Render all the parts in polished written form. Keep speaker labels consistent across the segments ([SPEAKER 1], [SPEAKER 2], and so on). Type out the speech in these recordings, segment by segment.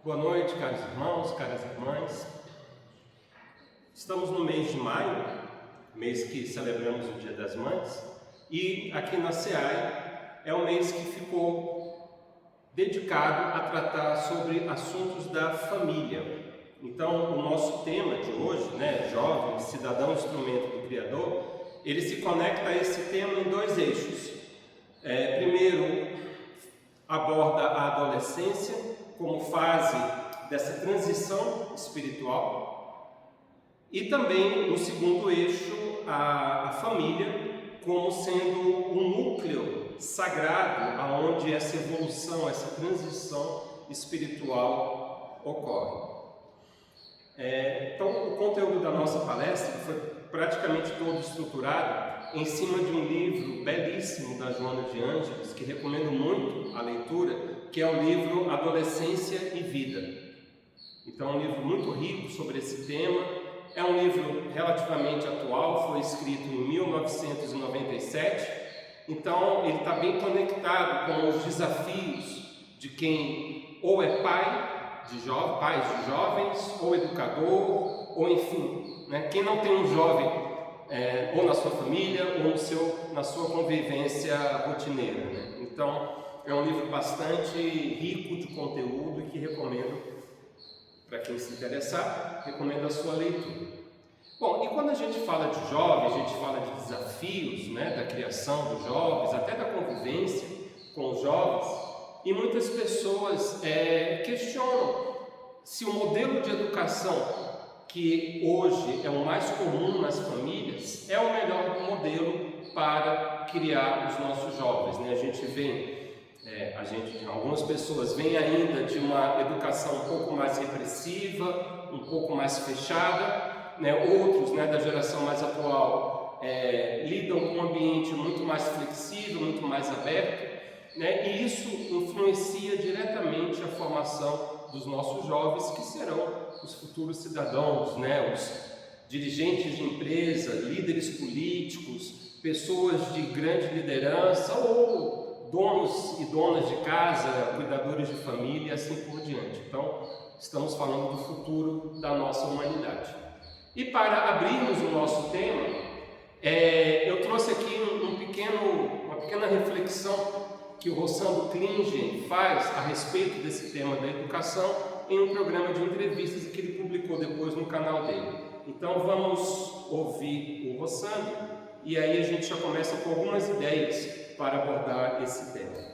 [SPEAKER 1] Boa noite, caros irmãos, caras irmãs. Estamos no mês de maio, mês que celebramos o Dia das Mães, e aqui na SEAI é um mês que ficou dedicado a tratar sobre assuntos da família. Então, o nosso tema de hoje, jovem, cidadão, instrumento do Criador, ele se conecta a esse tema em dois eixos. Primeiro, aborda a adolescência como fase dessa transição espiritual, e também, no segundo eixo, a família como sendo um núcleo sagrado aonde essa evolução, essa transição espiritual ocorre. Então, o conteúdo da nossa palestra foi praticamente todo estruturado em cima de um livro belíssimo da Joana de Ângeles, que recomendo muito a leitura, que é o livro Adolescência e Vida. Então, é um livro muito rico sobre esse tema. É um livro relativamente atual, foi escrito em 1997. Então, ele está bem conectado com os desafios de quem ou é pais de jovens, ou educador, ou enfim, quem não tem um jovem ou na sua família ou na sua convivência rotineira. Então, é um livro bastante rico de conteúdo e que recomendo, para quem se interessar, recomendo a sua leitura. Bom, e quando a gente fala de jovens, a gente fala de desafios, da criação dos jovens, até da convivência com os jovens, e muitas pessoas questionam se o modelo de educação que hoje é o mais comum nas famílias é o melhor modelo para criar os nossos jovens. Algumas pessoas vêm ainda de uma educação um pouco mais repressiva, um pouco mais fechada, outros da geração mais atual lidam com um ambiente muito mais flexível, muito mais aberto, e isso influencia diretamente a formação dos nossos jovens, que serão os futuros cidadãos, os dirigentes de empresa, líderes políticos, pessoas de grande liderança ou donos e donas de casa, cuidadores de família e assim por diante. Então, estamos falando do futuro da nossa humanidade. E para abrirmos o nosso tema, eu trouxe aqui uma pequena reflexão que o Rossandro Klingen faz a respeito desse tema da educação em um programa de entrevistas que ele publicou depois no canal dele. Então vamos ouvir o Rossandro e aí a gente já começa com algumas ideias para abordar esse tema.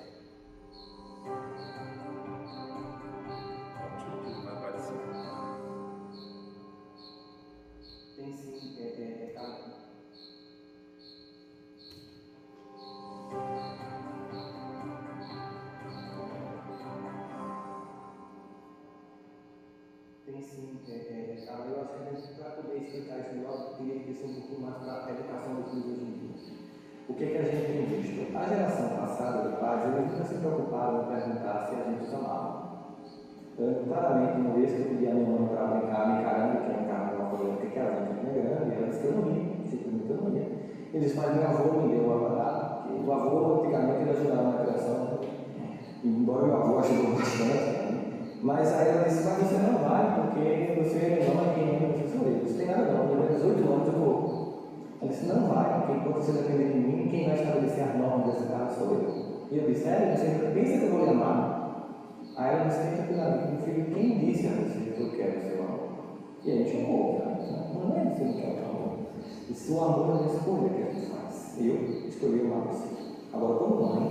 [SPEAKER 1] Tem sim,
[SPEAKER 2] eu acho que a gente, para poder explicar isso melhor, teria que ser um pouquinho mais para a educação dos filhos hoje em dia. O que a gente tem visto? A geração passada de pais, eles nunca se preocupavam em perguntar se a gente os amava. Claramente, uma vez que eu pedi a minha mãe para brincar, me encarando, que era um carro, ela falou que a gente é grande, ela disse que eu não ia, simplesmente eu não ia. Eles fazem, meu avô me deu uma parada, que o avô antigamente ele ajudava na criação, embora meu avô ajudou bastante. Mas aí ela disse, mas você não vai, porque você não é quem ama, você sou eu. Isso tem nada não, eu tenho 18 anos, eu vou. Ela disse, não vai, porque enquanto você depender de mim, quem vai estabelecer as normas dessa casa sou eu. E eu disse, sério, você pensa que eu vou lhe amar? Aí ela disse, tranquilamente, meu filho, quem disse a você que eu quero seu amor? E a gente amou, não é você que quer o amor. Isso o amor é uma escolha que a gente faz. Eu escolhi amar você. Agora, como mãe,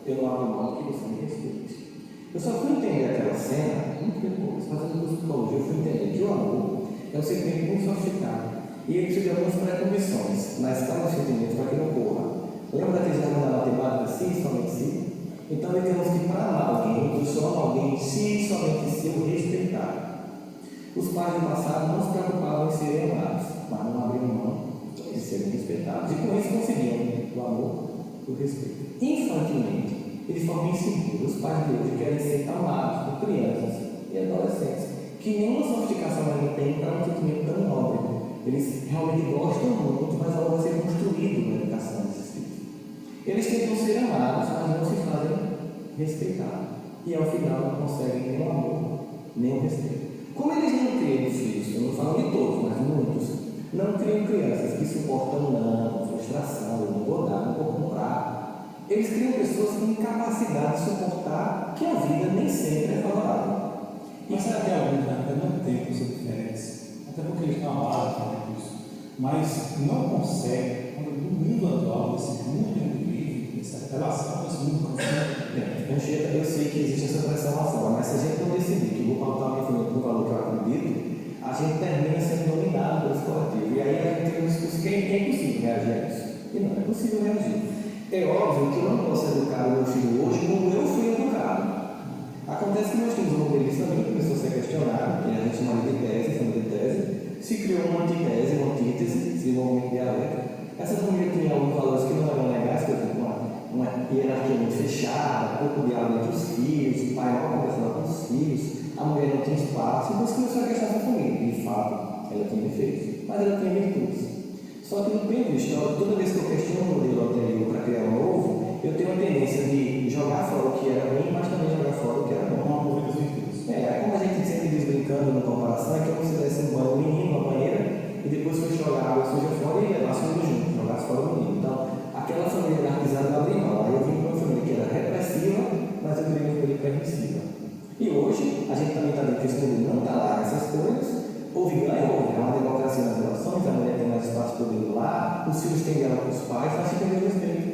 [SPEAKER 2] eu não abro mão que você me respeite. Eu só fui entender aquela cena muito depois, fazendo psicologia, eu fui entender que o amor é um sentimento muito sofisticado e ele precisa de algumas pré-condições na escala de sentimentos para que não ocorra. Lembra daqueles alunos da matemática, si, somente si? Então, nós temos que, para amar alguém, eu só amo alguém, se somente se eu respeitar. Os pais do passado não se preocupavam em serem amados, mas não abriam mão de serem respeitados, e com isso conseguiam o amor e o respeito. Infantilmente, eles formam inseguros. Os pais de hoje querem ser amados por crianças e adolescentes, que nenhuma sofisticação ainda tem para um sentimento tão nobre. Eles realmente gostam muito, mas algo vai ser construído na educação desses filhos. Eles tentam ser amados, mas não se fazem respeitar. E ao final não conseguem nem o amor nenhum respeito. Como eles não criam filhos, eu não falo de todos, mas muitos, não criam crianças que suportam não, frustração, eu não vou dar, não vou comprar. Eles criam pessoas com incapacidade de suportar que a vida nem sempre é favorável.
[SPEAKER 3] Mas será que alguns ainda não tem pessoas diferentes? Até porque eles estão amados com isso. Mas não conseguem, quando no mundo atual, nesse mundo que a gente vive, essa relação com esse mundo
[SPEAKER 2] Anchieta, eu sei que existe essa pressão lá fora, mas se a gente não decidir que vou pautar minha família por um valor que eu acredito, a gente termina sendo dominado pelo coletivo. E aí a gente tem um discurso que é impossível reagir a isso. E não é possível reagir. É óbvio que eu não posso educar o meu filho hoje como eu fui educado. Acontece que nós temos um modelista também que começou a ser questionado, que a gente chama de tese, família de tese, se criou uma antitese, uma antítese, desenvolvimento dialético. Essa família tinha alguns valores que não eram legais, por exemplo, uma hierarquia muito fechada, pouco diálogo entre os filhos, o pai não conversava com os filhos, a mulher não tinha espaço, então começou a questionar essa família. De fato, ela tinha defeitos, mas ela tinha virtudes. Só que no período histórico, toda vez que eu questiono o modelo anterior para criar um novo, eu tenho a tendência de jogar fora o que era ruim, mas também jogar fora o que era bom.
[SPEAKER 3] não aproveita as virtudes.
[SPEAKER 2] Como a gente sempre diz brincando na comparação, é que como se desse um banho no menino, uma banheira, e depois foi jogar água suja fora e levasse tudo junto, jogasse fora o menino. Então, aquela família anarquizada não abriu mão. Aí eu vim para uma família que era repressiva, mas eu virei uma família permissiva. E hoje, a gente também está vendo que esse modelo não está lá, essas coisas. Houve ganho, é uma democracia nas relações, a mulher tem mais espaço para poder lá, os filhos têm diálogo com os pais, mas se perdeu respeito.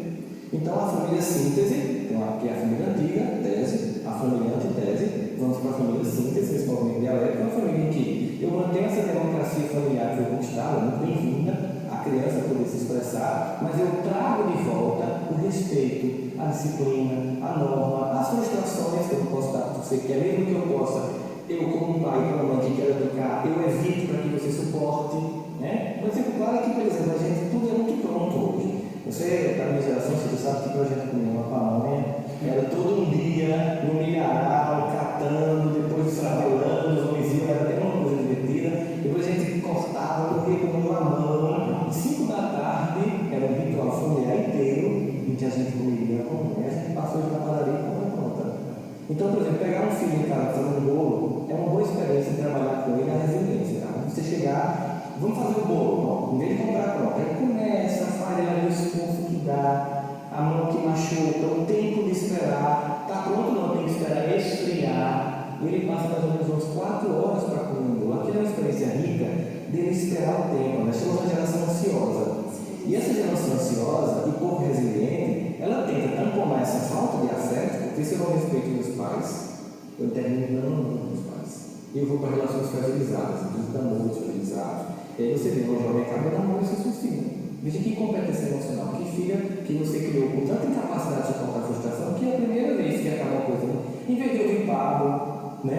[SPEAKER 2] Então a família síntese, que é a família antiga, tese, a família antitese, vamos para a família síntese, principalmente dialética, uma família em que eu mantenho essa democracia familiar que foi conquistada, muito bem-vinda, a criança poder se expressar, mas eu trago de volta o respeito, a disciplina, a norma, as frustrações que eu não posso dar para você, que é mesmo que eu possa. Eu, como um pai e uma mãe que quero educar, eu evito para que você suporte. Né? Um exemplo claro é que, por exemplo, a gente tudo é muito pronto hoje. Você, da minha geração, você sabe que para a gente comer uma pamonha era todo um dia no milharal, catando, depois estrapelando, os homenzinhos, era até uma coisa divertida. Depois a gente cortava, corria com uma mão. 5 da tarde era um ritual familiar inteiro em que a gente comia a pamonha. A gente passou de na padaria e comia pronta. Então, por exemplo, pegar um filho em casa fazendo um bolo é uma boa experiência trabalhar com ele a resiliência. Tá? Você chegar, vamos fazer o bolo, em vez de comprar pronto, aí começa a falhar o esforço que dá, a mão que machuca, o tempo de esperar, está pronto não, tem que esperar esfriar. Ele passa mais ou menos umas 4 horas para comer um bolo. Aquilo é uma experiência rica dele esperar o tempo. Nós temos uma geração ansiosa. E essa geração ansiosa e pouco resiliente, ela tenta tamponar essa falta de afeto, porque se eu não respeito meus pais, eu termino não amando meus pais. E eu vou para relações fragilizadas, então namoro fragilizados. E aí você vê uma jovem acaba namorando e se suicida. Veja que incompetência emocional, que filha que você criou com tanta incapacidade de suportar a frustração, que é a primeira vez que acaba uma coisa, em vez de ouvir pago, né?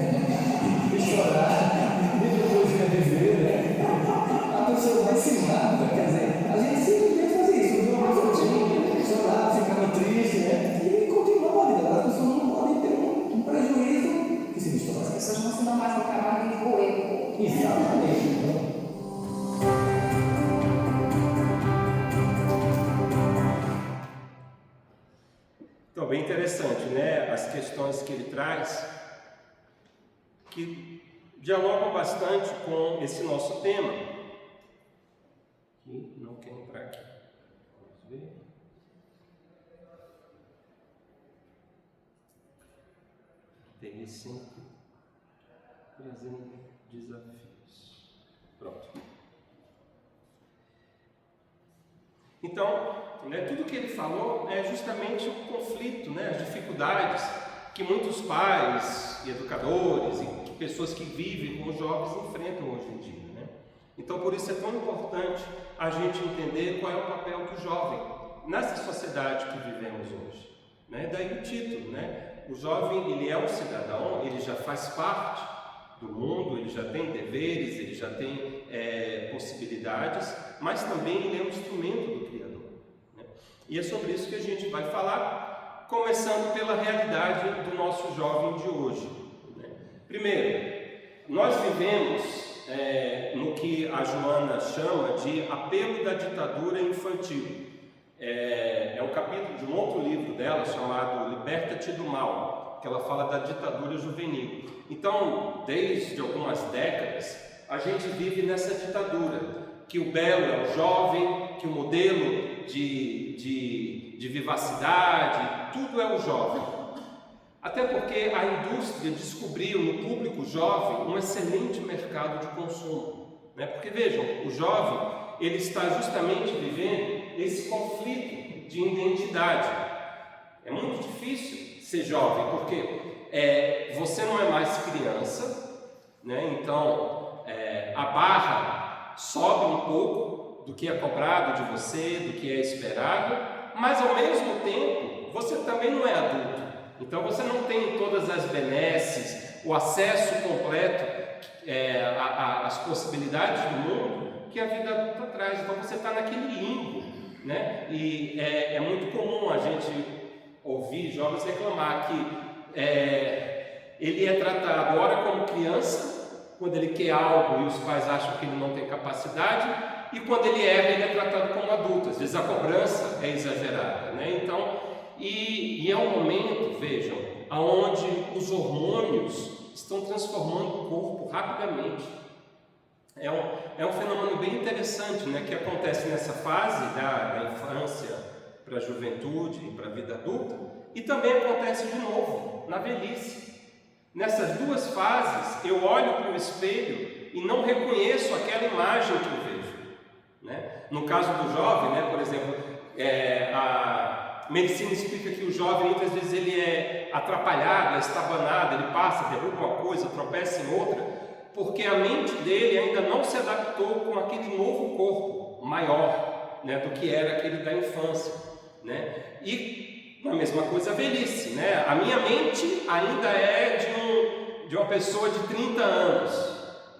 [SPEAKER 2] E chorar, e depois vir a viver, né? A pessoa vai se mata, quer dizer, a gente simplesmente faz isso, viu uma frutinha, chorar, ficava triste, né? E continua a vida, as pessoas não podem ter um prejuízo que se distorce.
[SPEAKER 4] As pessoas não se dão mais ao trabalho de roer.
[SPEAKER 2] Exatamente.
[SPEAKER 1] Então, bem interessante, né? As questões que ele traz, que dialogam bastante com esse nosso tema. Que não quer entrar aqui. Vamos ver. Tem sempre trazendo desafios. Pronto. Então, tudo que ele falou é justamente o conflito, as dificuldades que muitos pais e educadores e pessoas que vivem com os jovens enfrentam hoje em dia. Então, por isso é tão importante a gente entender qual é o papel do jovem nessa sociedade que vivemos hoje. Daí o título, o jovem, ele é um cidadão, ele já faz parte do mundo, ele já tem deveres, ele já tem possibilidades, mas também ele é um instrumento do Criador. E é sobre isso que a gente vai falar, começando pela realidade do nosso jovem de hoje. Primeiro, nós vivemos no que a Joana chama de apelo da ditadura infantil. É um capítulo de um outro livro dela chamado Liberta-te do Mal, que ela fala da ditadura juvenil. Então, desde algumas décadas, a gente vive nessa ditadura, que o belo é o jovem, que o modelo de vivacidade, tudo é o jovem. Até porque a indústria descobriu no público jovem um excelente mercado de consumo, né? Porque vejam, o jovem ele está justamente vivendo esse conflito de identidade. É muito difícil ser jovem, porque você não é mais criança, né? Então a barra sobe um pouco do que é cobrado de você, do que é esperado, mas ao mesmo tempo você também não é adulto. Então você não tem todas as benesses, o acesso completo às possibilidades do mundo que a vida adulta traz. Então você está naquele limbo, né? E é muito comum a gente ouvir jovens reclamar que ele é tratado ora como criança, quando ele quer algo e os pais acham que ele não tem capacidade, e quando ele erra, ele é tratado como adulto. Às vezes a cobrança é exagerada, né? Então, e é um momento, vejam, onde os hormônios estão transformando o corpo rapidamente. É um fenômeno bem interessante, né, que acontece nessa fase da infância para a juventude e para a vida adulta, e também acontece de novo na velhice. Nessas duas fases, eu olho para o espelho e não reconheço aquela imagem que eu vejo, né? No caso do jovem, né, por exemplo, a medicina explica que o jovem muitas vezes ele é atrapalhado, é estabanado, ele passa, derruba uma coisa, tropeça em outra, porque a mente dele ainda não se adaptou com aquele novo corpo maior, né, do que era aquele da infância, né? E a mesma coisa a velhice, né? A minha mente ainda é de uma pessoa de 30 anos,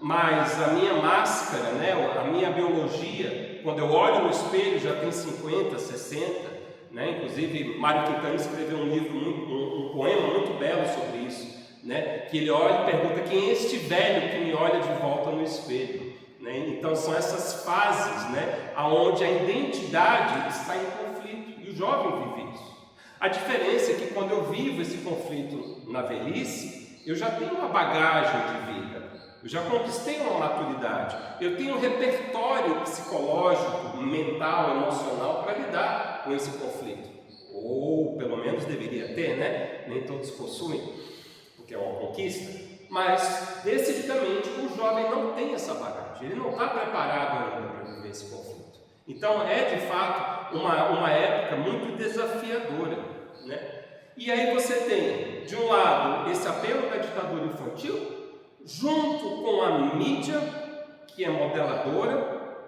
[SPEAKER 1] mas a minha máscara, né, a minha biologia, quando eu olho no espelho já tem 50, 60, né? Inclusive Mário Quintana escreveu um livro, um poema muito belo sobre isso, né? Que ele olha e pergunta: quem é este velho que me olha de volta no espelho, né? Então são essas fases, né, onde a identidade está em conflito, e o jovem vive isso. A diferença é que quando eu vivo esse conflito na velhice, eu já tenho uma bagagem de vida, eu já conquistei uma maturidade, eu tenho um repertório psicológico, mental, emocional para lidar com esse conflito, ou pelo menos deveria ter, né? Nem todos possuem, porque é uma conquista, mas decididamente o jovem não tem essa bagagem, ele não está preparado ainda para viver esse conflito. Então é de fato uma época muito desafiadora, né? E aí você tem, de um lado, esse apelo da ditadura infantil, junto com a mídia, que é modeladora.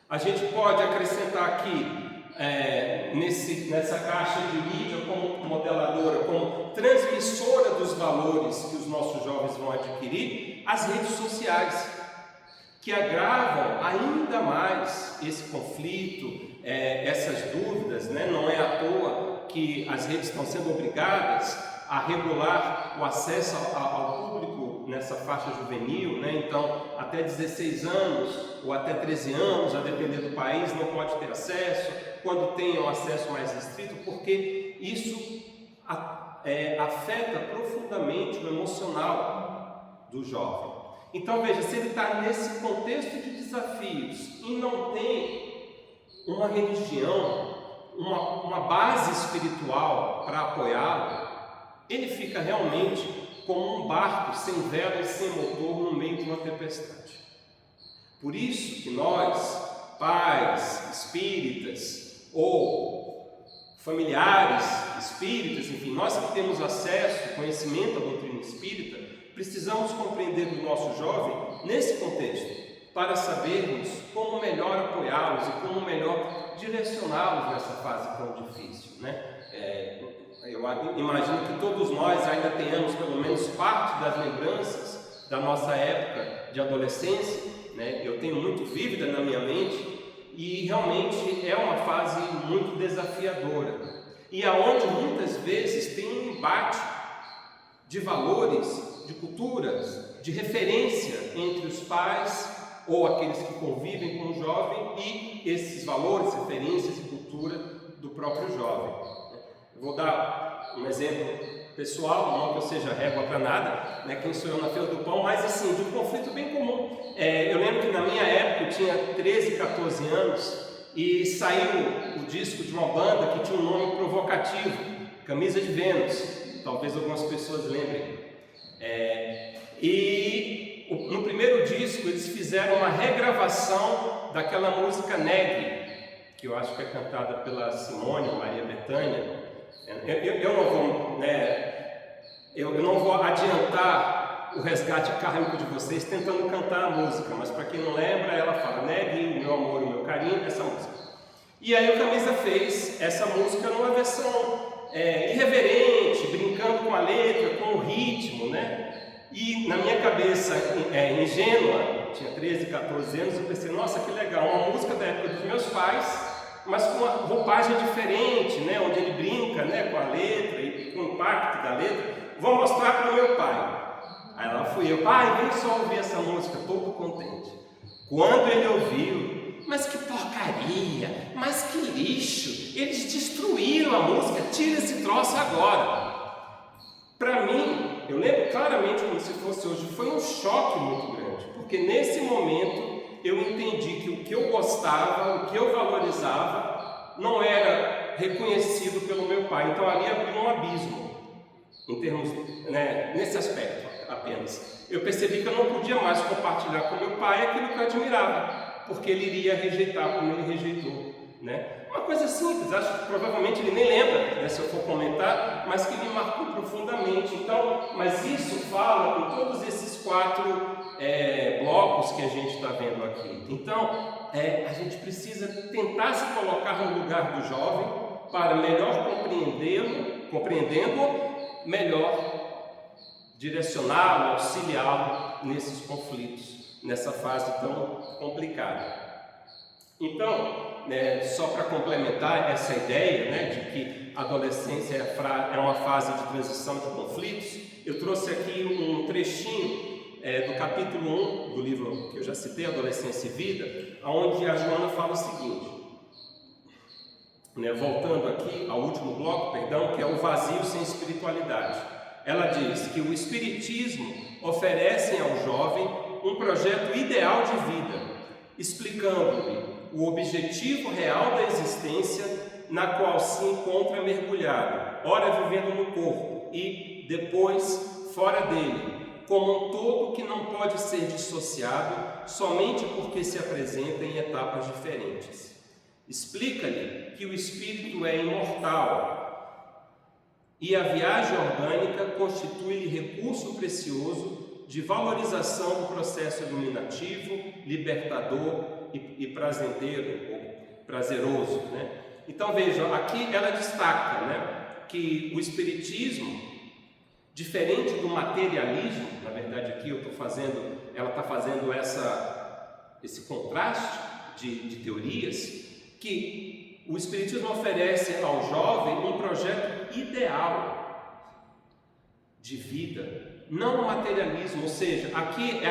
[SPEAKER 1] A gente pode acrescentar aqui, nessa caixa de mídia, como modeladora, como transmissora dos valores que os nossos jovens vão adquirir, as redes sociais, que agravam ainda mais esse conflito, essas dúvidas, né? Não é à toa que as redes estão sendo obrigadas a regular o acesso ao público nessa faixa juvenil, né? Então, até 16 anos ou até 13 anos, a depender do país, não pode ter acesso. Quando tem um acesso mais restrito, porque isso afeta profundamente o emocional do jovem. Então veja, se ele está nesse contexto de desafios e não tem uma religião, uma base espiritual para apoiá-lo, ele fica realmente como um barco sem vela e sem motor no meio de uma tempestade. Por isso que nós, pais espíritas ou familiares espíritas, enfim, nós que temos acesso, conhecimento à doutrina espírita, precisamos compreender o nosso jovem nesse contexto, para sabermos como melhor apoiá-los e como melhor direcioná-los nessa fase tão difícil, né? Eu imagino que todos nós ainda tenhamos pelo menos parte das lembranças da nossa época de adolescência, né? Eu tenho muito vívida na minha mente, e realmente é uma fase muito desafiadora, e aonde muitas vezes tem um embate de valores, de culturas, de referência entre os pais ou aqueles que convivem com o jovem e esses valores, referências e cultura do próprio jovem. Eu vou dar um exemplo pessoal, não que eu seja régua para nada, né, quem sou eu na fila do pão, mas assim, de um conflito bem comum. Eu lembro que na minha época eu tinha 13, 14 anos e saiu o disco de uma banda que tinha um nome provocativo, Camisa de Vênus, talvez algumas pessoas lembrem. E no primeiro disco eles fizeram uma regravação daquela música Negue, que eu acho que é cantada pela Simone, Maria Bethânia. Eu não vou adiantar o resgate kármico de vocês tentando cantar a música, mas para quem não lembra, ela fala: negue o meu amor, o meu carinho, essa música. E aí o Camisa fez essa música numa versão irreverente, brincando com a letra, com o ritmo, né? E na minha cabeça ingênua, tinha 13, 14 anos, eu pensei: nossa, que legal, uma música da época dos meus pais, mas com uma roupagem diferente, né? Onde ele brinca, né, com a letra e com o impacto da letra. Vou mostrar para o meu pai. Aí lá fui eu: pai, vem só ouvir essa música, todo contente. Quando ele ouviu: mas que porcaria, mas que lixo, eles destruíram a música, tira esse troço agora. Para mim, eu lembro claramente como se fosse hoje, foi um choque muito grande, porque nesse momento eu entendi que o que eu gostava, o que eu valorizava, não era reconhecido pelo meu pai. Então ali abriu um abismo, em termos, né, nesse aspecto apenas. Eu percebi que eu não podia mais compartilhar com meu pai aquilo que eu admirava, porque ele iria rejeitar como ele rejeitou, né? Uma coisa simples, acho que provavelmente ele nem lembra, né, se eu for comentar, mas que me marcou profundamente. Então, mas isso fala com todos esses 4 blocos que a gente está vendo aqui. Então, a gente precisa tentar se colocar no lugar do jovem para melhor compreendendo, melhor direcioná-lo, auxiliá-lo nesses conflitos, nessa fase tão complicada. Então, só para complementar essa ideia, né, de que a adolescência é uma fase de transição de conflitos, eu trouxe aqui um trechinho do capítulo 1 do livro que eu já citei, Adolescência e Vida, onde a Joana fala o seguinte, né, voltando aqui ao último bloco, que é o vazio sem espiritualidade. Ela diz que o Espiritismo oferece ao jovem um projeto ideal de vida, explicando-lhe o objetivo real da existência na qual se encontra mergulhado, ora vivendo no corpo e depois fora dele, como um todo que não pode ser dissociado somente porque se apresenta em etapas diferentes. Explica-lhe que o espírito é imortal e a viagem orgânica constitui-lhe recurso precioso de valorização do processo iluminativo, libertador e prazenteiro, ou prazeroso, né? Então vejam, aqui ela destaca, né, que o Espiritismo, diferente do materialismo, na verdade aqui ela está fazendo esse contraste de teorias, que o Espiritismo oferece ao jovem um projeto ideal de vida, não o materialismo, ou seja, aqui é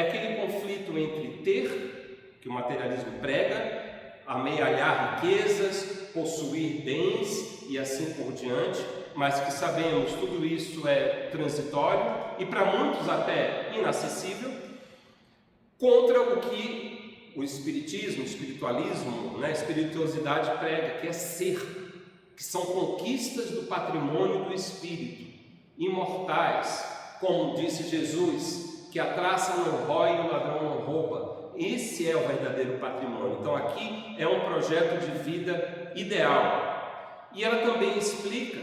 [SPEAKER 1] aquele conflito entre ter, que o materialismo prega, amealhar riquezas, possuir bens e assim por diante, mas que sabemos tudo isso é transitório e para muitos até inacessível, contra o que o espiritismo, o espiritualismo, né, a espirituosidade prega, que é ser, que são conquistas do patrimônio do espírito, imortais, como disse Jesus, que a traça não rói e o ladrão não rouba. Esse é o verdadeiro patrimônio. Então aqui é um projeto de vida ideal. E ela também explica,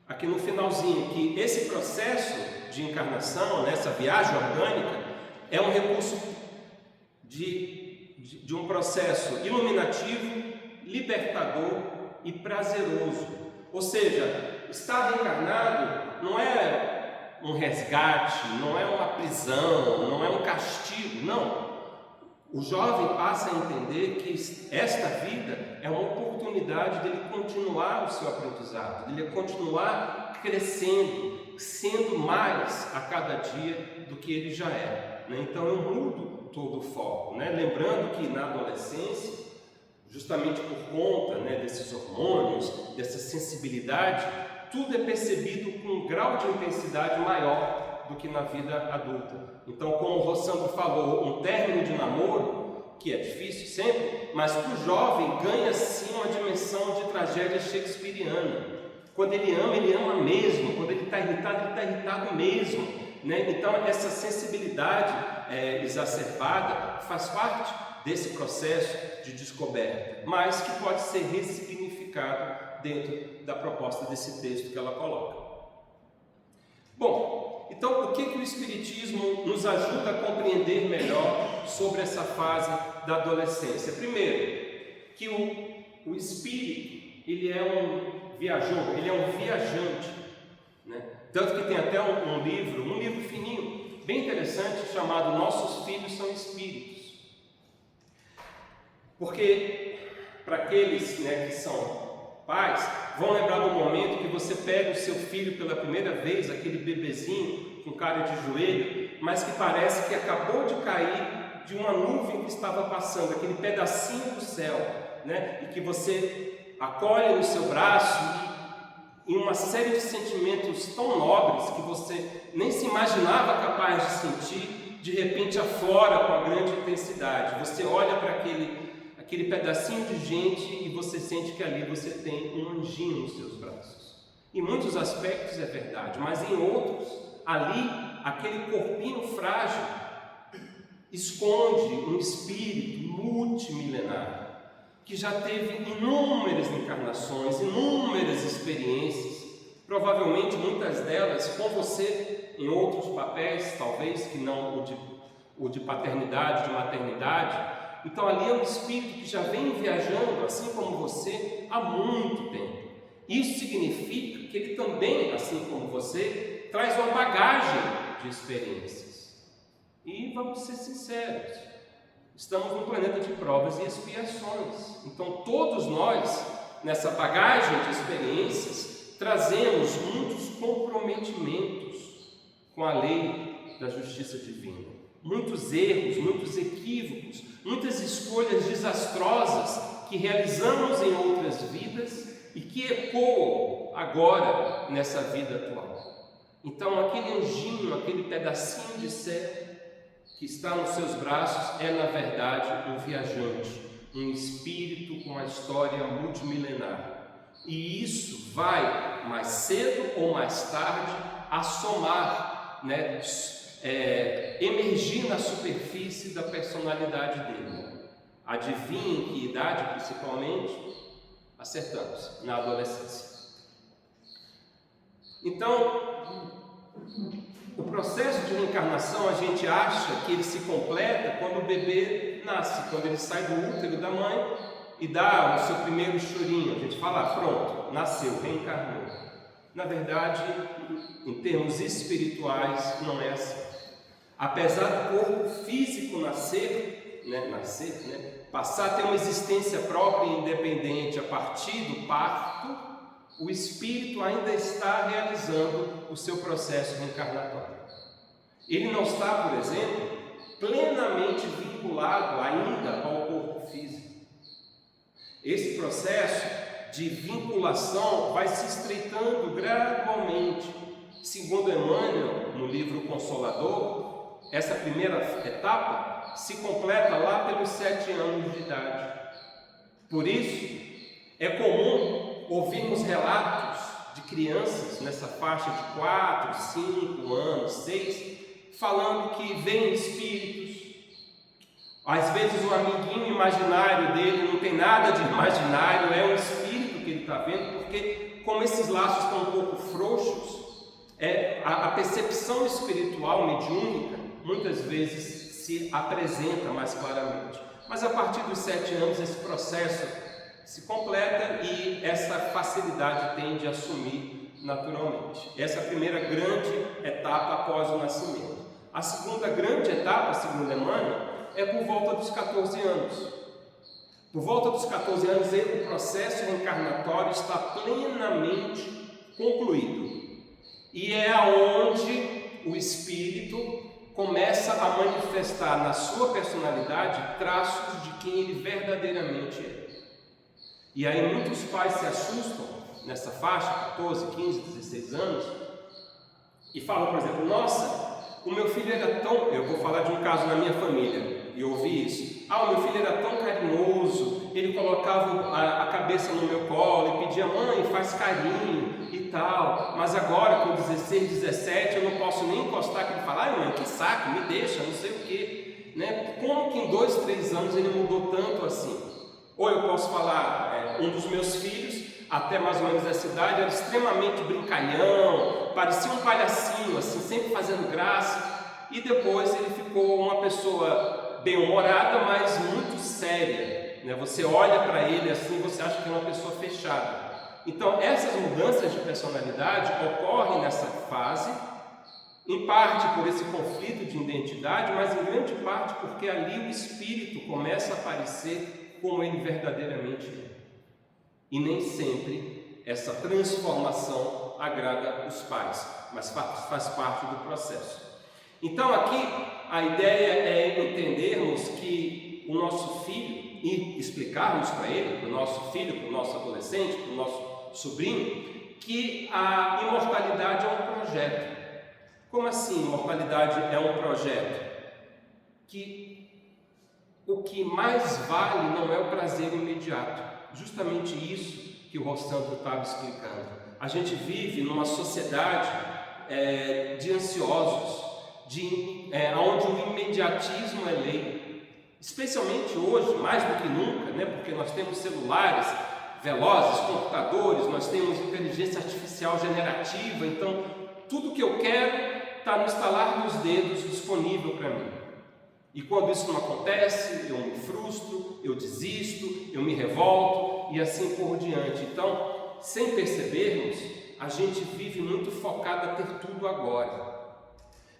[SPEAKER 1] aqui no finalzinho, que esse processo de encarnação, né, essa viagem orgânica, é um recurso de um processo iluminativo, libertador e prazeroso. Ou seja, estar reencarnado não é um resgate, não é uma prisão, não é um castigo, não. O jovem passa a entender que esta vida é uma oportunidade dele continuar o seu aprendizado, dele continuar crescendo, sendo mais a cada dia do que ele já é, né? Então eu mudo todo o foco, né? Lembrando que na adolescência justamente por conta, né, desses hormônios, dessa sensibilidade, tudo é percebido com um grau de intensidade maior do que na vida adulta. Então, como o Rossandro falou, um término de namoro, que é difícil sempre, mas para o jovem ganha sim uma dimensão de tragédia shakespeariana. Quando ele ama mesmo. Quando ele está irritado mesmo, né? Então essa sensibilidade exacerbada faz parte desse processo de descoberta, mas que pode ser ressignificado dentro da proposta desse texto que ela coloca. Bom, então o que o Espiritismo nos ajuda a compreender melhor sobre essa fase da adolescência? Primeiro, que o espírito, ele é um viajor, ele é um viajante, né? Tanto que tem até um livro fininho, bem interessante, chamado Nossos Filhos São Espíritos. Porque, para aqueles, né, que são pais, vão lembrar do momento que você pega o seu filho pela primeira vez, aquele bebezinho com cara de joelho, mas que parece que acabou de cair de uma nuvem que estava passando, aquele pedacinho do céu, né? E que você acolhe no seu braço e uma série de sentimentos tão nobres que você nem se imaginava capaz de sentir, de repente aflora com a grande intensidade. Você olha para aquele pedacinho de gente e você sente que ali você tem um anjinho nos seus braços. Em muitos aspectos é verdade, mas em outros, ali, aquele corpinho frágil esconde um espírito multimilenar que já teve inúmeras encarnações, inúmeras experiências, provavelmente muitas delas com você em outros papéis, talvez que não o de paternidade, de maternidade. Então ali é um espírito que já vem viajando, assim como você, há muito tempo. Isso significa que ele também, assim como você, traz uma bagagem de experiências. E vamos ser sinceros, estamos num planeta de provas e expiações. Então todos nós, nessa bagagem de experiências, trazemos muitos comprometimentos com a lei da justiça divina. Muitos erros, muitos equívocos, muitas escolhas desastrosas que realizamos em outras vidas e que ecoam agora nessa vida atual. Então aquele anjinho, aquele pedacinho de céu que está nos seus braços é na verdade um viajante, um espírito com uma história multimilenar. E isso vai mais cedo ou mais tarde assomar, né? Emergir na superfície da personalidade dele. Adivinhem que idade principalmente? Acertamos, na adolescência. Então, o processo de reencarnação, a gente acha que ele se completa quando o bebê nasce, quando ele sai do útero da mãe e dá o seu primeiro chorinho. A gente fala, pronto, nasceu, reencarnou. Na verdade, em termos espirituais, não é assim. Apesar do corpo físico nascer, passar a ter uma existência própria e independente a partir do parto, o espírito ainda está realizando o seu processo reencarnatório. Ele não está, por exemplo, plenamente vinculado ainda ao corpo físico. Esse processo de vinculação vai se estreitando gradualmente. Segundo Emmanuel, no livro Consolador, essa primeira etapa se completa lá pelos 7 anos de idade. Por isso, é comum ouvirmos relatos de crianças nessa faixa de 4, 5 anos, 6, falando que veem espíritos. Às vezes o amiguinho imaginário dele não tem nada de imaginário, é um espírito que ele está vendo, porque como esses laços estão um pouco frouxos, a percepção espiritual mediúnica muitas vezes se apresenta mais claramente. Mas a partir dos 7 anos esse processo se completa e essa facilidade tende a assumir naturalmente. Essa é a primeira grande etapa após o nascimento. A segunda grande etapa, segundo Emmanuel, é por volta dos 14 anos. Por volta dos 14 anos, o processo reencarnatório está plenamente concluído. E é aonde o espírito começa a manifestar na sua personalidade traços de quem ele verdadeiramente é. E aí muitos pais se assustam nessa faixa, 14, 15, 16 anos, e falam, por exemplo, nossa, o meu filho era tão... Eu vou falar de um caso na minha família, e eu ouvi isso. O meu filho era tão carinhoso, ele colocava a cabeça no meu colo e pedia, mãe, faz carinho e tal, mas agora com 16, 17 eu não posso nem encostar, que ele fala, mãe, que saco, me deixa, não sei o quê, né? Como que em 2, 3 anos ele mudou tanto assim? Ou eu posso falar, um dos meus filhos, até mais ou menos essa idade, era extremamente brincalhão, parecia um palhacinho, assim, sempre fazendo graça, e depois ele ficou uma pessoa bem-humorada, mas muito séria, né? Você olha para ele assim, você acha que é uma pessoa fechada. Então, essas mudanças de personalidade ocorrem nessa fase, em parte por esse conflito de identidade, mas em grande parte porque ali o espírito começa a aparecer como ele verdadeiramente é. E nem sempre essa transformação agrada os pais, mas faz parte do processo. Então aqui a ideia é entendermos que o nosso filho, e explicarmos para ele, para o nosso filho, para o nosso adolescente, para o nosso sobrinho, que a imortalidade é um projeto. Como assim imortalidade é um projeto? Que o que mais vale não é o prazer imediato. Justamente isso que o Rossandro estava explicando. A gente vive numa sociedade de ansiosos, onde o imediatismo é lei. Especialmente hoje, mais do que nunca, né? Porque nós temos celulares velozes, computadores, nós temos inteligência artificial generativa, então tudo que eu quero está no estalar dos dedos disponível para mim. E quando isso não acontece, eu me frustro, eu desisto, eu me revolto e assim por diante. Então, sem percebermos, a gente vive muito focado a ter tudo agora.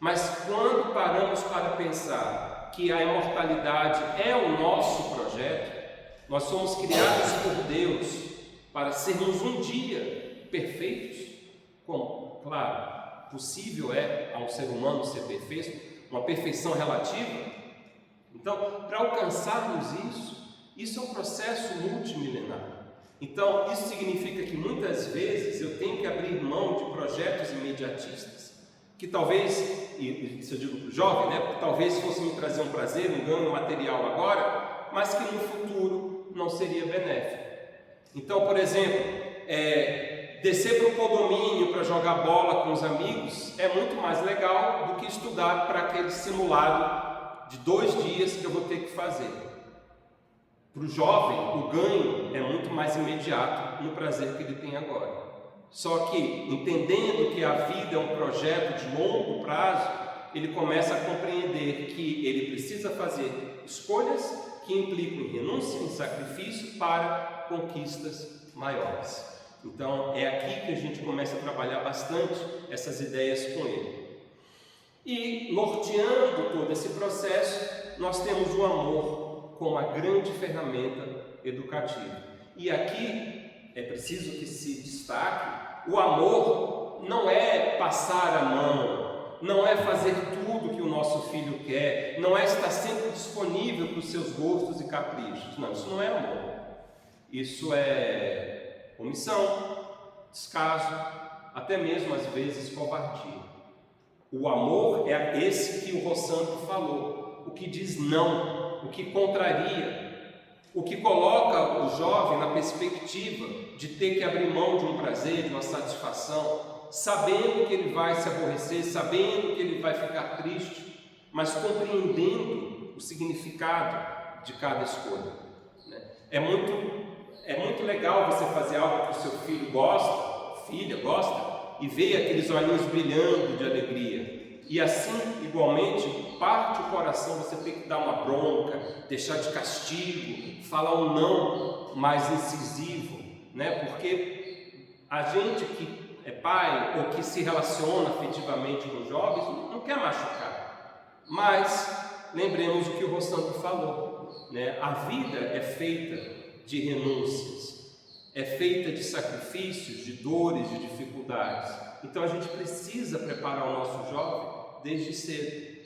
[SPEAKER 1] Mas quando paramos para pensar que a imortalidade é o nosso projeto, nós somos criados por Deus para sermos um dia perfeitos, como, claro, possível é a um ser humano ser perfeito, uma perfeição relativa. Então, para alcançarmos isso é um processo multimilenar. Então, isso significa que muitas vezes eu tenho que abrir mão de projetos imediatistas, que talvez, e isso eu digo para o jovem, né, porque talvez fosse me trazer um prazer, um ganho material agora, mas que no futuro não seria benéfico. Então, por exemplo, descer para o condomínio para jogar bola com os amigos é muito mais legal do que estudar para aquele simulado de 2 dias que eu vou ter que fazer. Para o jovem, o ganho é muito mais imediato no prazer que ele tem agora. Só que, entendendo que a vida é um projeto de longo prazo, ele começa a compreender que ele precisa fazer escolhas que implicam em renúncia, em sacrifício para conquistas maiores. Então, é aqui que a gente começa a trabalhar bastante essas ideias com ele. E, norteando todo esse processo, nós temos o amor como a grande ferramenta educativa. E aqui é preciso que se destaque, o amor não é passar a mão, não é fazer tudo que o nosso filho quer, não é estar sempre disponível para os seus gostos e caprichos. Não, isso não é amor. Isso é omissão, descaso, até mesmo às vezes covardia. O amor é esse que o Rossandro falou, o que diz não, o que contraria, o que coloca o jovem na perspectiva de ter que abrir mão de um prazer, de uma satisfação, sabendo que ele vai se aborrecer, sabendo que ele vai ficar triste, mas compreendendo o significado de cada escolha. É muito legal você fazer algo que o seu filho gosta, filha gosta, e ver aqueles olhinhos brilhando de alegria. E assim, igualmente, parte o coração você tem que dar uma bronca, deixar de castigo, falar um não mais incisivo, né? Porque a gente que é pai ou que se relaciona afetivamente com jovens não quer machucar. Mas lembremos o que o Rossandro falou, né? A vida é feita de renúncias, é feita de sacrifícios, de dores, de dificuldades. Então a gente precisa preparar o nosso jovem desde cedo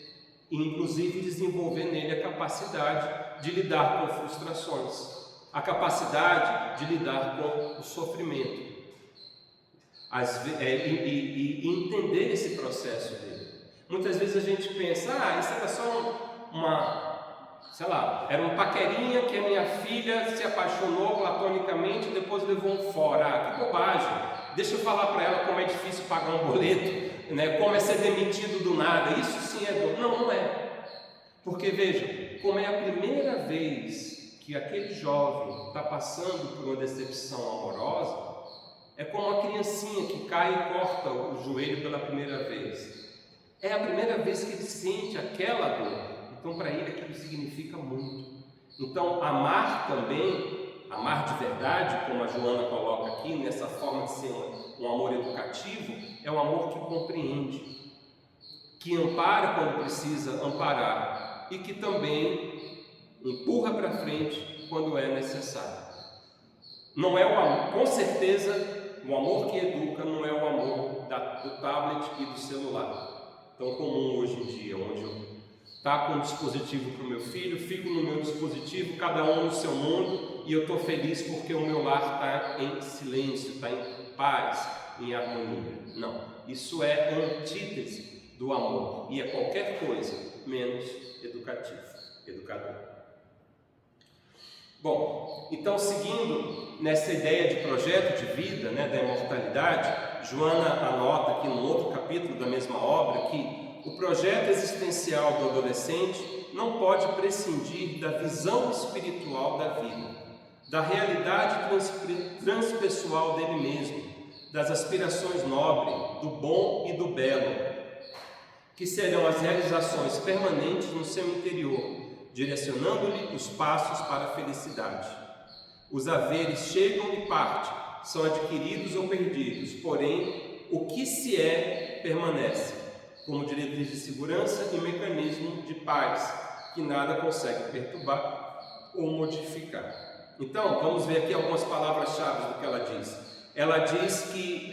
[SPEAKER 1] e inclusive desenvolver nele a capacidade de lidar com frustrações. a capacidade de lidar com o sofrimento e entender esse processo dele. Muitas vezes a gente pensa, isso era só sei lá, era um paquerinha que a minha filha se apaixonou platonicamente e depois levou um fora. Que bobagem! Deixa eu falar para ela como é difícil pagar um boleto, né? Como é ser demitido do nada. Isso sim é dor. Não, não é. Porque veja, como é a primeira vez que aquele jovem está passando por uma decepção amorosa, é como uma criancinha que cai e corta o joelho pela primeira vez. É a primeira vez que ele sente aquela dor. Então, para ele, aquilo significa muito. Então, amar também, amar de verdade, como a Joana coloca aqui, nessa forma de ser um amor educativo, é um amor que compreende, que ampara quando precisa amparar e que também empurra para frente quando é necessário. Não é o amor, com certeza, o amor que educa não é o amor do tablet e do celular, tão comum hoje em dia, onde eu tá com um dispositivo para o meu filho, fico no meu dispositivo, cada um no seu mundo, e eu estou feliz porque o meu lar está em silêncio, está em paz, em harmonia. Não, isso é antítese do amor e é qualquer coisa menos educador. Bom, então seguindo nessa ideia de projeto de vida, né, da imortalidade, Joana anota aqui no outro capítulo da mesma obra que o projeto existencial do adolescente não pode prescindir da visão espiritual da vida, da realidade transpessoal dele mesmo, das aspirações nobres, do bom e do belo, que serão as realizações permanentes no seu interior, direcionando-lhe os passos para a felicidade. Os haveres chegam e partem, são adquiridos ou perdidos, porém, o que se é, permanece, como diretriz de segurança e mecanismo de paz, que nada consegue perturbar ou modificar. Então, vamos ver aqui algumas palavras-chave do que ela diz. Ela diz que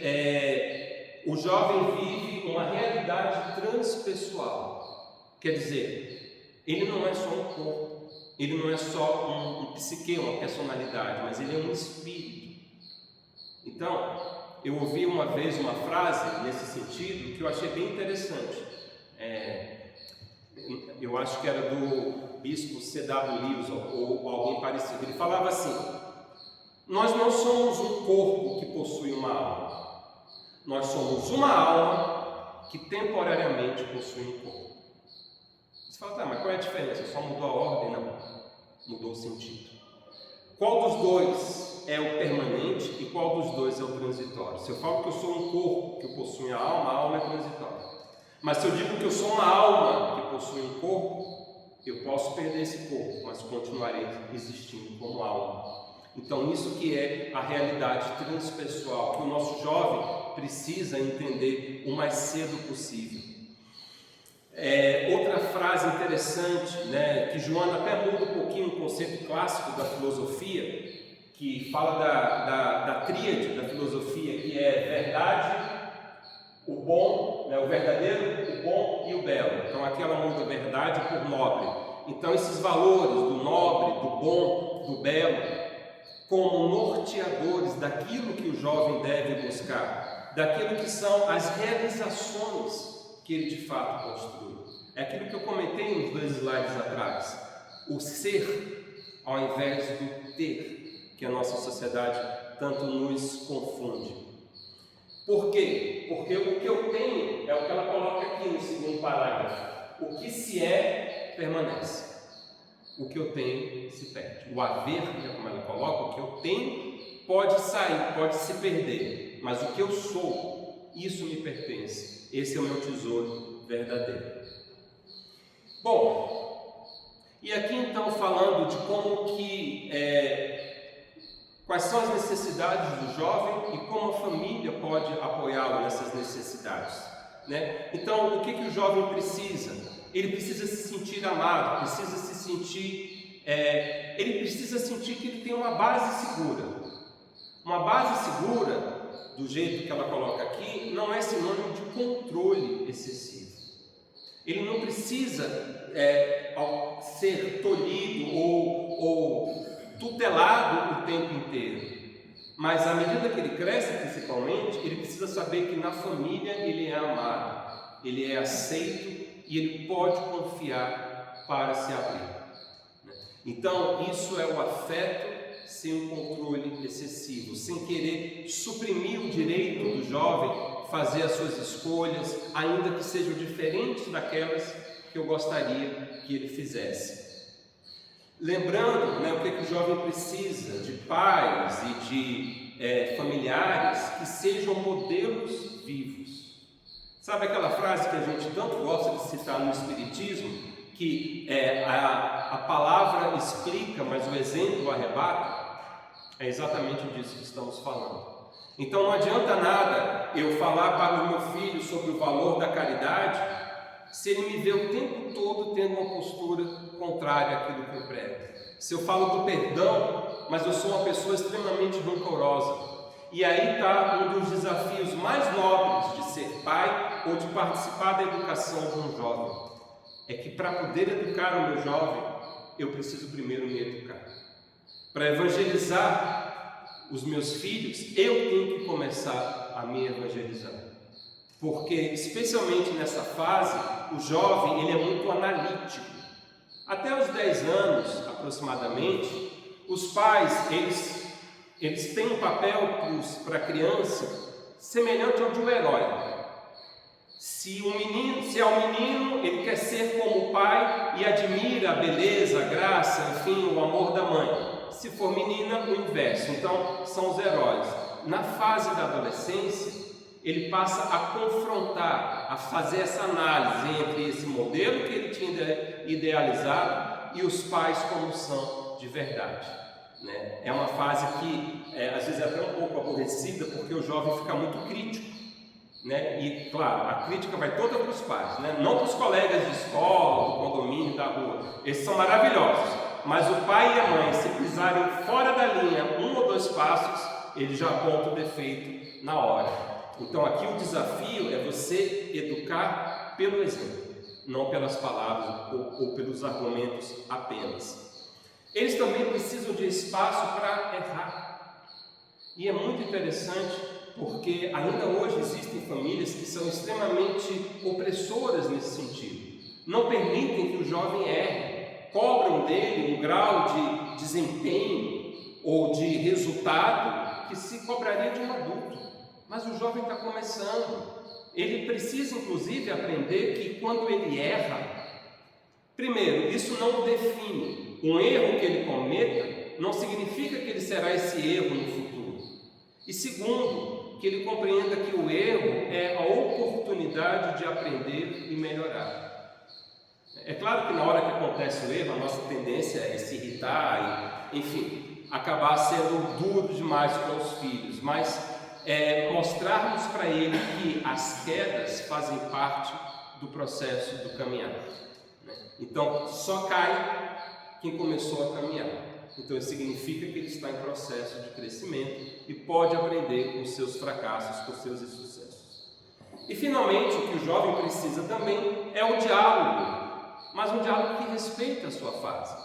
[SPEAKER 1] o jovem vive uma realidade transpessoal. Quer dizer, ele não é só um corpo, ele não é só um psique, uma personalidade, mas ele é um espírito. Então, eu ouvi uma vez uma frase nesse sentido que eu achei bem interessante. Eu acho que era do bispo C.W. Lewis ou alguém parecido. Ele falava assim: nós não somos um corpo que possui uma alma, nós somos uma alma que temporariamente possui um corpo. Você fala, mas qual é a diferença? Só mudou a ordem? Não, mudou o sentido. Qual dos dois é o permanente e qual dos dois é o transitório? Se eu falo que eu sou um corpo que possui a alma é transitória. Mas se eu digo que eu sou uma alma que possui um corpo, eu posso perder esse corpo, mas continuarei existindo como alma. Então isso que é a realidade transpessoal, que o nosso jovem precisa entender o mais cedo possível. Outra frase interessante, né, que Joana até muda um pouquinho o conceito clássico da filosofia, que fala da tríade da filosofia, que é verdade, o bom, né, o verdadeiro, o bom e o belo. Então aqui ela muda verdade por nobre. Então esses valores do nobre, do bom, do belo, como norteadores daquilo que o jovem deve buscar, daquilo que são as realizações que ele de fato construiu. É aquilo que eu comentei nos 2 slides atrás. O ser ao invés do ter, que a nossa sociedade tanto nos confunde. Por quê? Porque o que eu tenho é o que ela coloca aqui no segundo parágrafo. O que se é, permanece. O que eu tenho se perde. O haver, como ela coloca, o que eu tenho pode sair, pode se perder. Mas o que eu sou, isso me pertence. Esse é o meu tesouro verdadeiro. Bom, e aqui então falando de como que, quais são as necessidades do jovem e como a família pode apoiá-lo nessas necessidades, né? Então, o que o jovem precisa? Ele precisa se sentir amado, precisa se sentir, ele precisa sentir que ele tem uma base segura. Uma base segura, do jeito que ela coloca aqui, não é sinônimo de controle excessivo. Ele não precisa ser tolhido ou tutelado o tempo inteiro. Mas à medida que ele cresce, principalmente, ele precisa saber que na família ele é amado, ele é aceito e ele pode confiar para se abrir. Então, isso é o afeto sem um controle excessivo, sem querer suprimir o direito do jovem fazer as suas escolhas, ainda que sejam diferentes daquelas que eu gostaria que ele fizesse. Lembrando, o que o jovem precisa de pais e de familiares que sejam modelos vivos. Sabe aquela frase que a gente tanto gosta de citar no Espiritismo, que a palavra explica, mas o exemplo arrebata? É exatamente disso que estamos falando. Então não adianta nada eu falar para o meu filho sobre o valor da caridade, se ele me vê o tempo todo tendo uma postura contrária àquilo que eu prego. Se eu falo do perdão, mas eu sou uma pessoa extremamente rancorosa. E aí está um dos desafios mais nobres de ser pai ou de participar da educação de um jovem. É que para poder educar o meu jovem, eu preciso primeiro me educar. Para evangelizar os meus filhos, eu tenho que começar a me evangelizar. Porque, especialmente nessa fase, o jovem ele é muito analítico. Até os 10 anos, aproximadamente, os pais, eles têm um papel para a criança semelhante ao de um herói. Se é um menino, ele quer ser como o pai e admira a beleza, a graça, enfim, o amor da mãe. Se for menina, o inverso. Então, são os heróis. Na fase da adolescência, ele passa a confrontar, a fazer essa análise entre esse modelo que ele tinha idealizado e os pais como são de verdade. É uma fase que, às vezes, é até um pouco aborrecida, porque o jovem fica muito crítico. E, claro, a crítica vai toda para os pais, não para os colegas de escola, do condomínio, da rua. Esses são maravilhosos, mas o pai e a mãe, se pisarem fora da linha 1 ou 2 passos, ele já aponta o defeito na hora. Então aqui o desafio é você educar pelo exemplo, não pelas palavras ou pelos argumentos apenas. Eles também precisam de espaço para errar. E é muito interessante porque ainda hoje existem famílias que são extremamente opressoras nesse sentido. Não permitem que o jovem erre, cobram dele um grau de desempenho ou de resultado que se cobraria de um adulto. Mas o jovem está começando. Ele precisa, inclusive, aprender que quando ele erra, primeiro, isso não o define. Um erro que ele cometa não significa que ele será esse erro no futuro. E segundo, que ele compreenda que o erro é a oportunidade de aprender e melhorar. É claro que na hora que acontece o erro, a nossa tendência é se irritar e, enfim, acabar sendo duro demais com os filhos, mas mostrarmos para ele que as quedas fazem parte do processo do caminhar. Então, só cai quem começou a caminhar. Então isso significa que ele está em processo de crescimento e pode aprender com seus fracassos, com seus insucessos. E finalmente, o que o jovem precisa também é o diálogo, mas um diálogo que respeita a sua fase,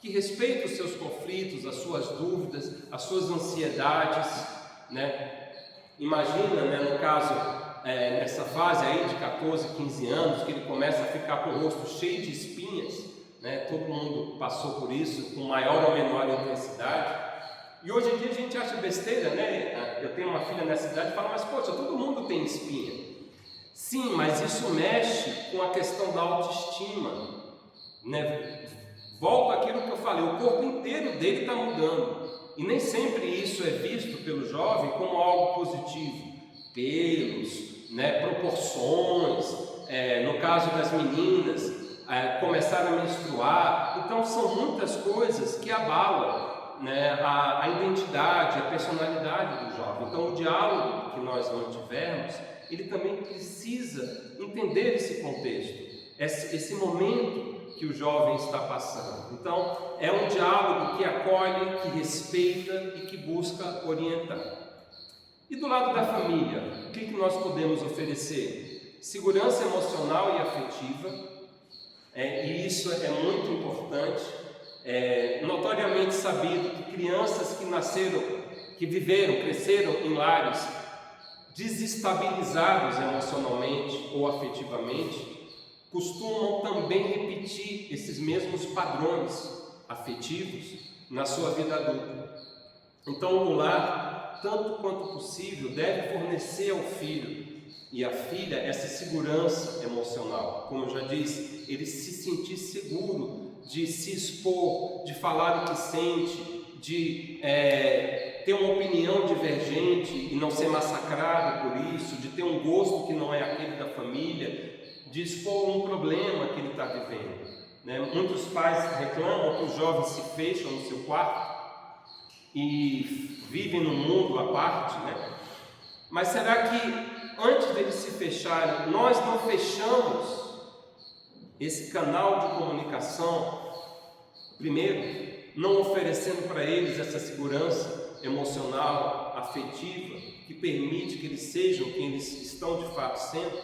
[SPEAKER 1] que respeita os seus conflitos, as suas dúvidas, as suas ansiedades, Imagina, no caso, nessa fase aí de 14, 15 anos, que ele começa a ficar com o rosto cheio de espinhas. Todo mundo passou por isso, com maior ou menor intensidade. E hoje em dia a gente acha besteira, Eu tenho uma filha nessa idade e falo, mas poxa, todo mundo tem espinha. Sim, mas isso mexe com a questão da autoestima, Volto àquilo que eu falei, o corpo inteiro dele está mudando. E nem sempre isso é visto pelo jovem como algo positivo. Pelos, proporções, no caso das meninas, começar a menstruar. Então são muitas coisas que abalam a identidade, a personalidade do jovem. Então o diálogo que nós mantivermos, ele também precisa entender esse contexto, esse momento que o jovem está passando. Então é um diálogo que acolhe, que respeita e que busca orientar. E do lado da família, o que nós podemos oferecer? Segurança emocional e afetiva. E isso é muito importante, É notoriamente sabido que crianças que nasceram, que viveram, cresceram em lares desestabilizados emocionalmente ou afetivamente, costumam também repetir esses mesmos padrões afetivos na sua vida adulta. Então, o lar, tanto quanto possível, deve fornecer ao filho e à filha essa segurança emocional. Como eu já disse, ele se sentir seguro de se expor, de falar o que sente, de ter uma opinião divergente e não ser massacrado por isso, de ter um gosto que não é aquele da família, de expor um problema que ele está vivendo, né? Muitos pais reclamam que os jovens se fecham no seu quarto e vivem num mundo à parte, né? Mas será que antes deles se fecharem, nós não fechamos esse canal de comunicação primeiro, não oferecendo para eles essa segurança emocional, afetiva, que permite que eles sejam quem eles estão de fato sendo?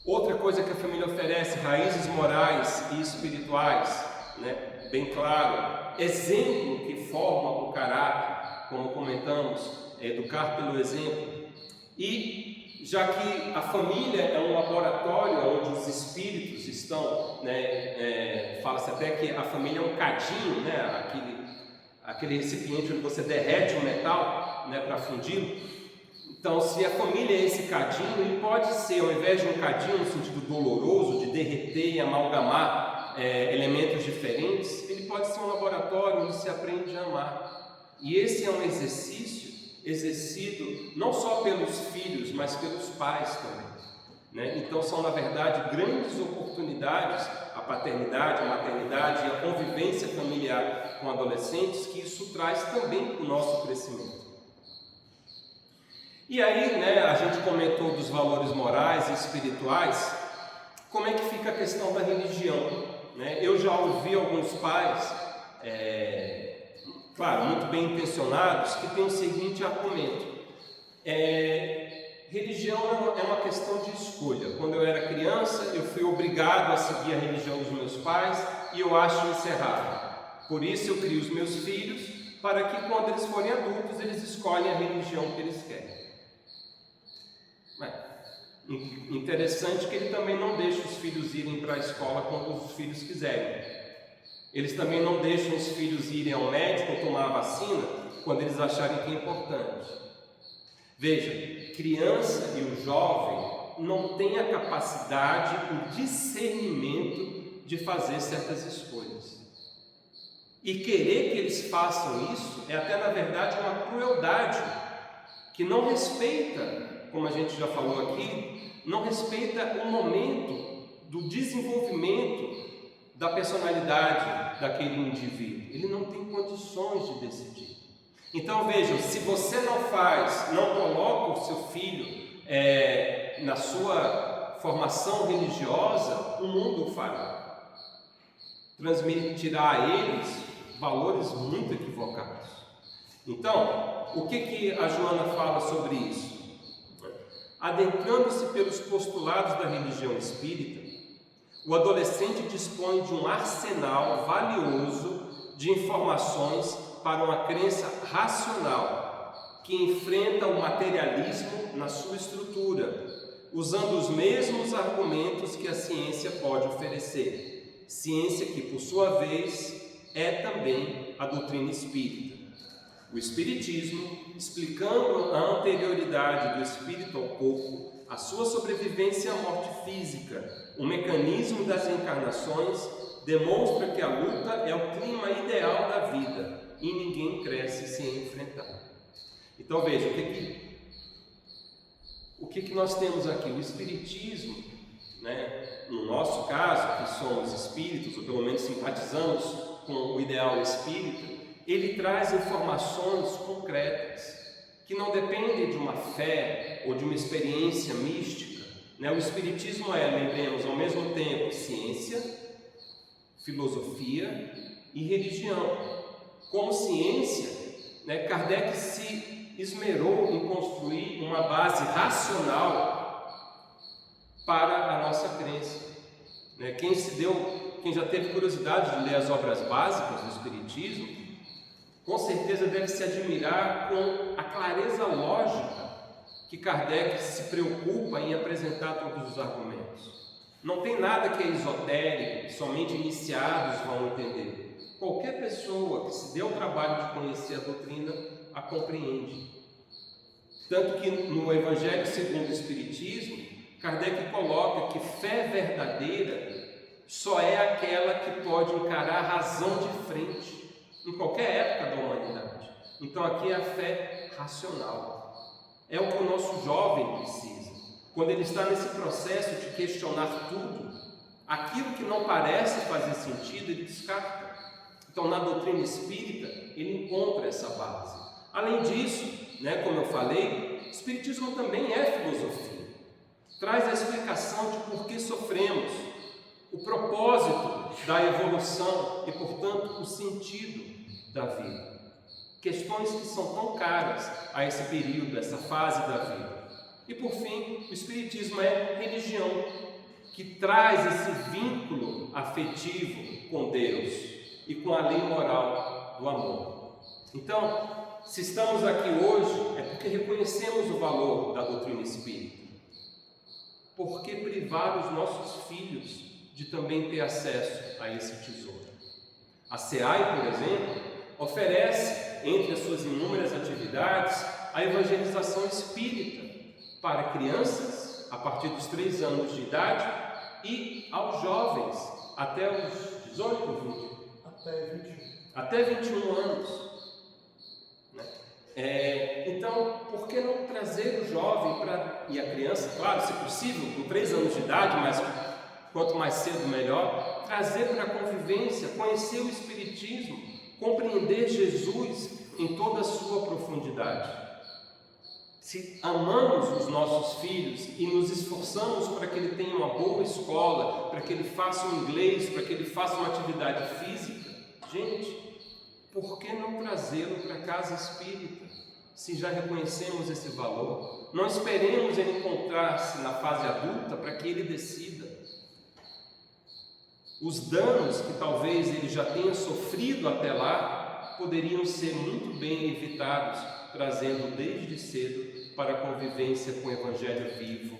[SPEAKER 1] Outra coisa que a família oferece, raízes morais e espirituais, né? Bem claro, exemplo que forma o caráter, como comentamos, educar pelo exemplo. E já que a família é um laboratório onde os espíritos estão, né? Fala-se até que a família é um cadinho, né? Aquele recipiente onde você derrete o metal, né? Para fundi-lo. Então, se a família é esse cadinho, ele pode ser, ao invés de um cadinho no sentido doloroso, de derreter e amalgamar elementos diferentes, ele pode ser um laboratório onde se aprende a amar. E esse é um exercício exercido não só pelos filhos, mas pelos pais também, né? Então, são, na verdade, grandes oportunidades, a paternidade, a maternidade e a convivência familiar com adolescentes, que isso traz também para o nosso crescimento. E aí, né, a gente comentou dos valores morais e espirituais. Como é que fica a questão da religião, né? Eu já ouvi alguns pais, claro, muito bem intencionados, que têm o seguinte argumento: religião é uma questão de escolha. Quando eu era criança, eu fui obrigado a seguir a religião dos meus pais e eu acho isso errado. Por isso eu crio os meus filhos para que, quando eles forem adultos, eles escolhem a religião que eles querem. Interessante que ele também não deixa os filhos irem para a escola quando os filhos quiserem. Eles também não deixam os filhos irem ao médico ou tomar a vacina quando eles acharem que é importante. Veja, criança e o jovem não têm a capacidade, o discernimento de fazer certas escolhas. E querer que eles façam isso é até, na verdade, uma crueldade que não respeita, como a gente já falou aqui, não respeita o momento do desenvolvimento da personalidade daquele indivíduo. Ele não tem condições de decidir. Então vejam, se você não coloca o seu filho na sua formação religiosa, o mundo fará. Transmitirá a eles valores muito equivocados. Então, o que a Joana fala sobre isso? Adentrando-se pelos postulados da religião espírita, o adolescente dispõe de um arsenal valioso de informações para uma crença racional que enfrenta o materialismo na sua estrutura, usando os mesmos argumentos que a ciência pode oferecer. Ciência que, por sua vez, é também a doutrina espírita. O Espiritismo, explicando a anterioridade do espírito ao corpo, a sua sobrevivência à morte física, o mecanismo das encarnações, demonstra que a luta é o clima ideal da vida e ninguém cresce sem enfrentar. Então veja, o que nós temos aqui? O Espiritismo, né? No nosso caso, que somos espíritos, ou pelo menos simpatizamos com o ideal espírita, ele traz informações concretas, que não dependem de uma fé ou de uma experiência mística, né? O Espiritismo lembremos, ao mesmo tempo ciência, filosofia e religião. Como ciência, né, Kardec se esmerou em construir uma base racional para a nossa crença, né? Quem se deu quem já teve curiosidade de ler as obras básicas do Espiritismo, com certeza deve se admirar com a clareza lógica que Kardec se preocupa em apresentar todos os argumentos. Não tem nada que é esotérico, que somente iniciados vão entender. Qualquer pessoa que se dê o trabalho de conhecer a doutrina a compreende. Tanto que no Evangelho segundo o Espiritismo, Kardec coloca que fé verdadeira só é aquela que pode encarar a razão de frente, em qualquer época da humanidade. Então aqui é a fé racional. É o que o nosso jovem precisa. Quando ele está nesse processo de questionar tudo, aquilo que não parece fazer sentido, ele descarta. Então, na doutrina espírita, ele encontra essa base. Além disso, como eu falei, o Espiritismo também é filosofia. Traz a explicação de por que sofremos, o propósito da evolução e, portanto, o sentido da vida. Questões que são tão caras a esse período, essa fase da vida. E por fim, o Espiritismo é religião, que traz esse vínculo afetivo com Deus e com a lei moral do amor. Então, se estamos aqui hoje, é porque reconhecemos o valor da doutrina espírita. Por que privar os nossos filhos de também ter acesso a esse tesouro? A SEAI, por exemplo, oferece, entre as suas inúmeras atividades, a evangelização espírita para crianças a partir dos 3 anos de idade e aos jovens até os 18, 20? Até 21 anos. Então, por que não trazer o jovem e a criança, claro, se possível, com 3 anos de idade, mas quanto mais cedo melhor, trazer para a convivência, conhecer o Espiritismo, compreender Jesus em toda a sua profundidade. Se amamos os nossos filhos e nos esforçamos para que ele tenha uma boa escola, para que ele faça um inglês, para que ele faça uma atividade física, gente, por que não trazê-lo para a casa espírita, se já reconhecemos esse valor? Não esperemos ele encontrar-se na fase adulta para que ele decida. Os danos que talvez ele já tenha sofrido até lá poderiam ser muito bem evitados, trazendo desde cedo para a convivência com o Evangelho vivo,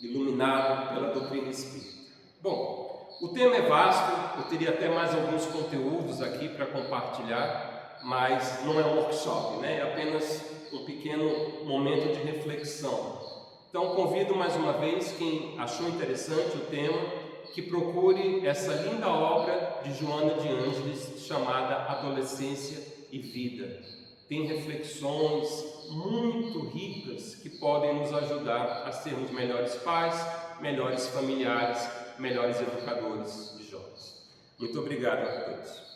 [SPEAKER 1] iluminado pela doutrina espírita. Bom, o tema é vasto, eu teria até mais alguns conteúdos aqui para compartilhar, mas não é um workshop, é apenas um pequeno momento de reflexão. Então convido mais uma vez quem achou interessante o tema, que procure essa linda obra de Joana de Ângeles chamada Adolescência e Vida. Tem reflexões muito ricas que podem nos ajudar a sermos melhores pais, melhores familiares, melhores educadores de jovens. Muito obrigado a todos.